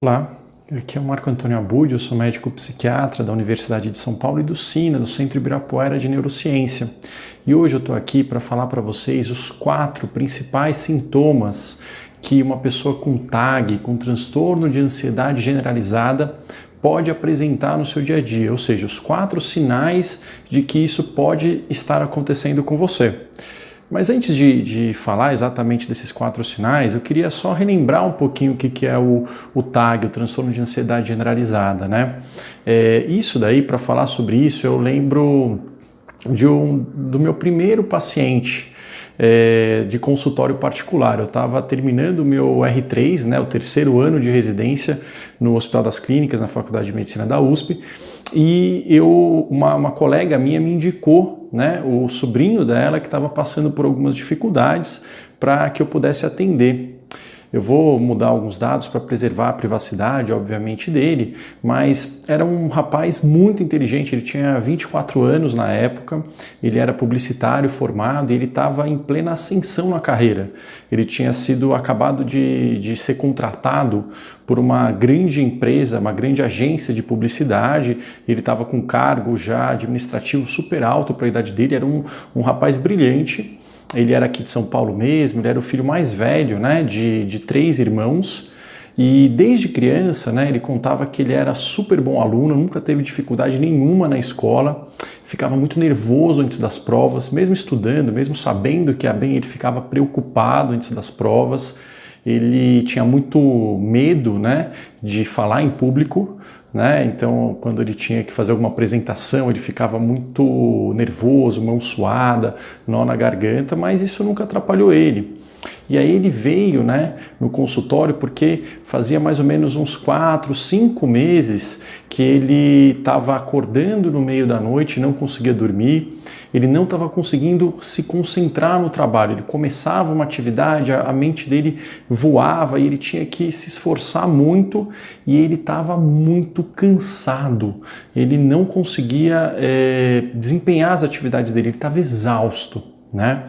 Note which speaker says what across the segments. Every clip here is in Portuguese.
Speaker 1: Olá, aqui é o Marco Antônio Abud, eu sou médico psiquiatra da Universidade de São Paulo e do SINA, do Centro Ibirapuera de Neurociência. E hoje eu estou aqui para falar para vocês os 4 principais sintomas que uma pessoa com TAG, com transtorno de ansiedade generalizada, pode apresentar no seu dia a dia, ou seja, os 4 sinais de que isso pode estar acontecendo com você. Mas antes de falar exatamente desses 4 sinais, eu queria só relembrar um pouquinho o que é o TAG, o transtorno de ansiedade generalizada, né? Isso daí, para falar sobre isso, eu lembro do meu primeiro paciente de consultório particular. Eu estava terminando o meu R3, né, o terceiro ano de residência no Hospital das Clínicas, na Faculdade de Medicina da USP, e uma colega minha me indicou, né, o sobrinho dela que estava passando por algumas dificuldades para que eu pudesse atender. Eu vou mudar alguns dados para preservar a privacidade, obviamente, dele, mas era um rapaz muito inteligente, ele tinha 24 anos na época, ele era publicitário formado e ele estava em plena ascensão na carreira. Ele tinha acabado de ser contratado por uma grande empresa, uma grande agência de publicidade, ele estava com cargo já administrativo super alto para a idade dele, era um rapaz brilhante. Ele era aqui de São Paulo mesmo, ele era o filho mais velho, né, de 3 irmãos, e desde criança, né, ele contava que ele era super bom aluno, nunca teve dificuldade nenhuma na escola, ficava muito nervoso antes das provas, mesmo estudando, mesmo sabendo que ia bem, ele ficava preocupado antes das provas, ele tinha muito medo, né, de falar em público, né? Então, quando ele tinha que fazer alguma apresentação, ele ficava muito nervoso, mão suada, nó na garganta, mas isso nunca atrapalhou ele. E aí ele veio, né, no consultório porque fazia mais ou menos uns 4, 5 meses que ele estava acordando no meio da noite, não conseguia dormir, ele não estava conseguindo se concentrar no trabalho, ele começava uma atividade, a mente dele voava e ele tinha que se esforçar muito e ele estava muito cansado, ele não conseguia desempenhar as atividades dele, ele estava exausto, né?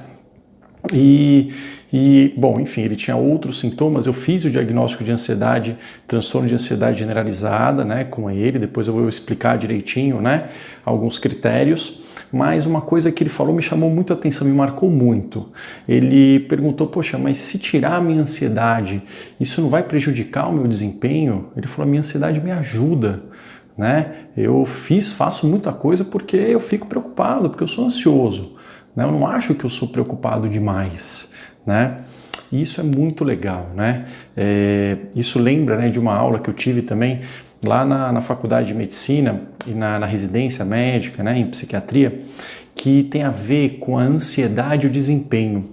Speaker 1: Bom, enfim, ele tinha outros sintomas, eu fiz o diagnóstico de ansiedade, transtorno de ansiedade generalizada, né, com ele, depois eu vou explicar direitinho, né, alguns critérios, mas uma coisa que ele falou me chamou muito a atenção, me marcou muito. Ele perguntou, poxa, mas se tirar a minha ansiedade, isso não vai prejudicar o meu desempenho? Ele falou, a minha ansiedade me ajuda, né, eu faço muita coisa porque eu fico preocupado, porque eu sou ansioso. Eu não acho que eu sou preocupado demais, né? E isso é muito legal, né? Isso lembra, né, de uma aula que eu tive também lá na Faculdade de Medicina e na residência médica, né, em psiquiatria, que tem a ver com a ansiedade e o desempenho.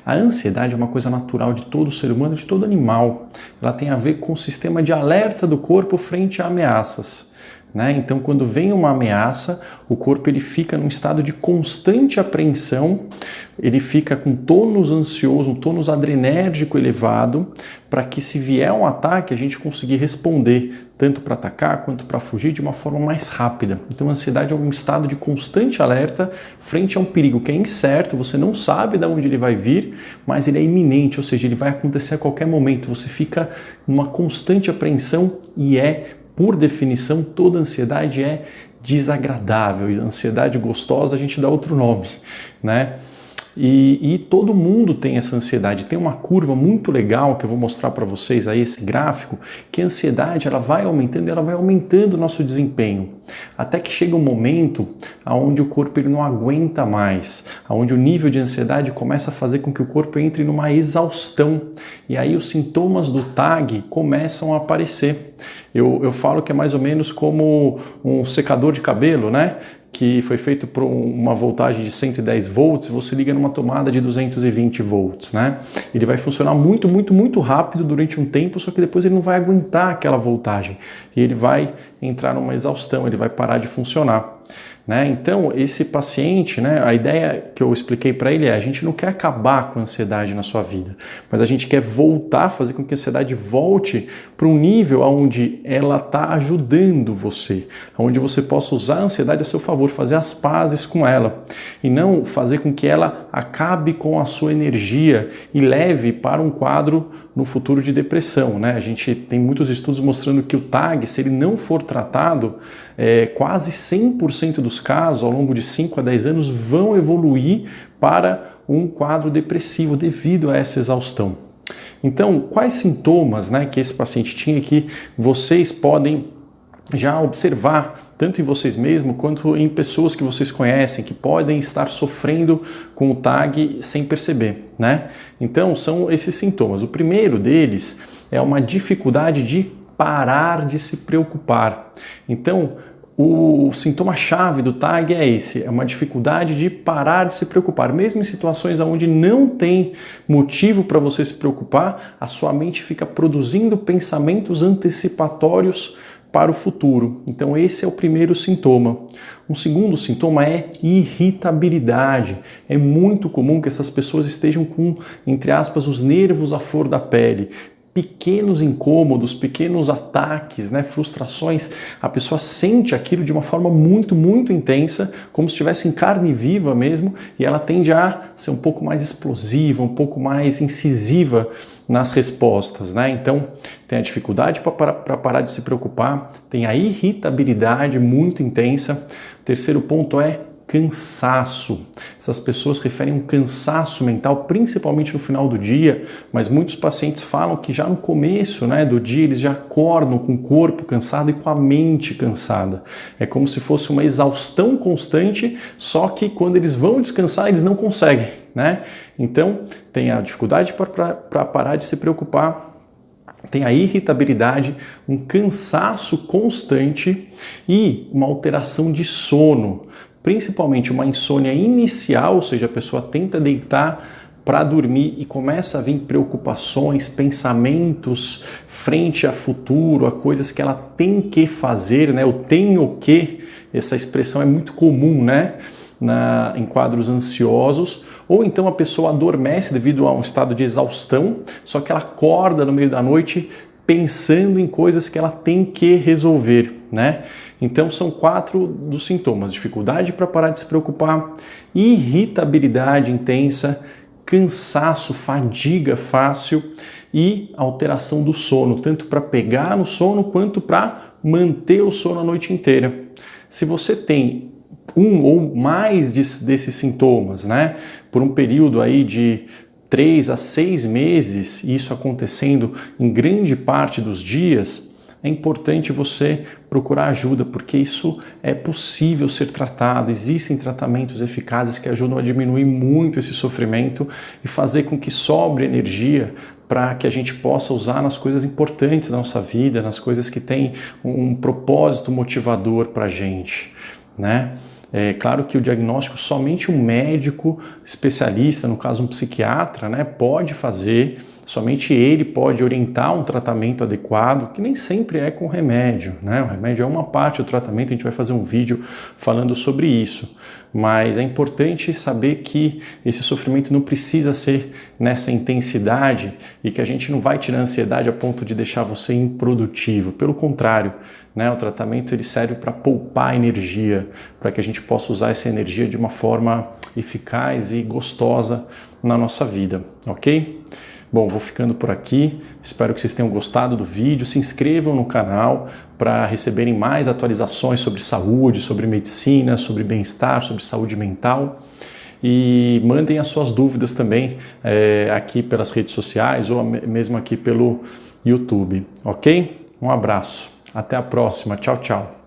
Speaker 1: A ansiedade é uma coisa natural de todo ser humano, de todo animal. Ela tem a ver com o sistema de alerta do corpo frente a ameaças. Então, quando vem uma ameaça, o corpo ele fica num estado de constante apreensão, ele fica com tônus ansioso, um tônus adrenérgico elevado, para que se vier um ataque, a gente conseguir responder, tanto para atacar quanto para fugir, de uma forma mais rápida. Então, a ansiedade é um estado de constante alerta frente a um perigo que é incerto, você não sabe de onde ele vai vir, mas ele é iminente, ou seja, ele vai acontecer a qualquer momento, você fica numa constante apreensão e por definição, toda ansiedade é desagradável. E ansiedade gostosa a gente dá outro nome, né? E todo mundo tem essa ansiedade. Tem uma curva muito legal que eu vou mostrar para vocês aí, esse gráfico, que a ansiedade ela vai aumentando e ela vai aumentando o nosso desempenho. Até que chega um momento onde o corpo ele não aguenta mais, onde o nível de ansiedade começa a fazer com que o corpo entre numa exaustão. E aí os sintomas do TAG começam a aparecer. Eu falo que é mais ou menos como um secador de cabelo, né? Que foi feito por uma voltagem de 110 volts, você liga numa tomada de 220 volts, né? Ele vai funcionar muito, muito, muito rápido durante um tempo, só que depois ele não vai aguentar aquela voltagem e ele vai entrar numa exaustão, ele vai parar de funcionar. né? Então, esse paciente, né, a ideia que eu expliquei para ele é: a gente não quer acabar com a ansiedade na sua vida, mas a gente quer voltar, fazer com que a ansiedade volte para um nível onde ela está ajudando você, onde você possa usar a ansiedade a seu favor, fazer as pazes com ela, e não fazer com que ela acabe com a sua energia e leve para um quadro no futuro de depressão, né? A gente tem muitos estudos mostrando que o TAG, se ele não for tratado, quase 100% dos casos, ao longo de 5 a 10 anos, vão evoluir para um quadro depressivo devido a essa exaustão. Então, quais sintomas, né, que esse paciente tinha que vocês podem já observar, tanto em vocês mesmos quanto em pessoas que vocês conhecem, que podem estar sofrendo com o TAG sem perceber, né? Então, são esses sintomas. O primeiro deles é uma dificuldade de parar de se preocupar. Então, o sintoma-chave do TAG é esse, é uma dificuldade de parar de se preocupar. Mesmo em situações onde não tem motivo para você se preocupar, a sua mente fica produzindo pensamentos antecipatórios para o futuro. Então esse é o primeiro sintoma. Um segundo sintoma é irritabilidade. É muito comum que essas pessoas estejam com, entre aspas, os nervos à flor da pele. Pequenos incômodos, pequenos ataques, né, frustrações, a pessoa sente aquilo de uma forma muito, muito intensa, como se estivesse em carne viva mesmo, e ela tende a ser um pouco mais explosiva, um pouco mais incisiva nas respostas, né? Então, tem a dificuldade para parar de se preocupar, tem a irritabilidade muito intensa. O terceiro ponto é cansaço. Essas pessoas referem um cansaço mental, principalmente no final do dia, mas muitos pacientes falam que já no começo, né, do dia eles já acordam com o corpo cansado e com a mente cansada. É como se fosse uma exaustão constante, só que quando eles vão descansar eles não conseguem, né? Então tem a dificuldade para parar de se preocupar, tem a irritabilidade, um cansaço constante e uma alteração de sono. Principalmente uma insônia inicial, ou seja, a pessoa tenta deitar para dormir e começa a vir preocupações, pensamentos frente a futuro, a coisas que ela tem que fazer, né? O tenho que, essa expressão é muito comum, né? Em quadros ansiosos, ou então a pessoa adormece devido a um estado de exaustão, só que ela acorda no meio da noite pensando em coisas que ela tem que resolver, né? Então são 4 dos sintomas: dificuldade para parar de se preocupar, irritabilidade intensa, cansaço, fadiga fácil e alteração do sono, tanto para pegar no sono quanto para manter o sono a noite inteira. Se você tem um ou mais desses sintomas, né, por um período aí de 3 a 6 meses, isso acontecendo em grande parte dos dias, é importante você procurar ajuda, porque isso é possível ser tratado. Existem tratamentos eficazes que ajudam a diminuir muito esse sofrimento e fazer com que sobre energia para que a gente possa usar nas coisas importantes da nossa vida, nas coisas que têm um propósito motivador para a gente, né? É claro que o diagnóstico somente um médico especialista, no caso um psiquiatra, né, pode fazer. Somente ele pode orientar um tratamento adequado, que nem sempre é com remédio, né? O remédio é uma parte do tratamento, a gente vai fazer um vídeo falando sobre isso. Mas é importante saber que esse sofrimento não precisa ser nessa intensidade e que a gente não vai tirar a ansiedade a ponto de deixar você improdutivo. Pelo contrário, né? O tratamento ele serve para poupar energia, para que a gente possa usar essa energia de uma forma eficaz e gostosa na nossa vida, ok? Bom, vou ficando por aqui, espero que vocês tenham gostado do vídeo, se inscrevam no canal para receberem mais atualizações sobre saúde, sobre medicina, sobre bem-estar, sobre saúde mental e mandem as suas dúvidas também aqui pelas redes sociais ou mesmo aqui pelo YouTube, ok? Um abraço, até a próxima, tchau, tchau!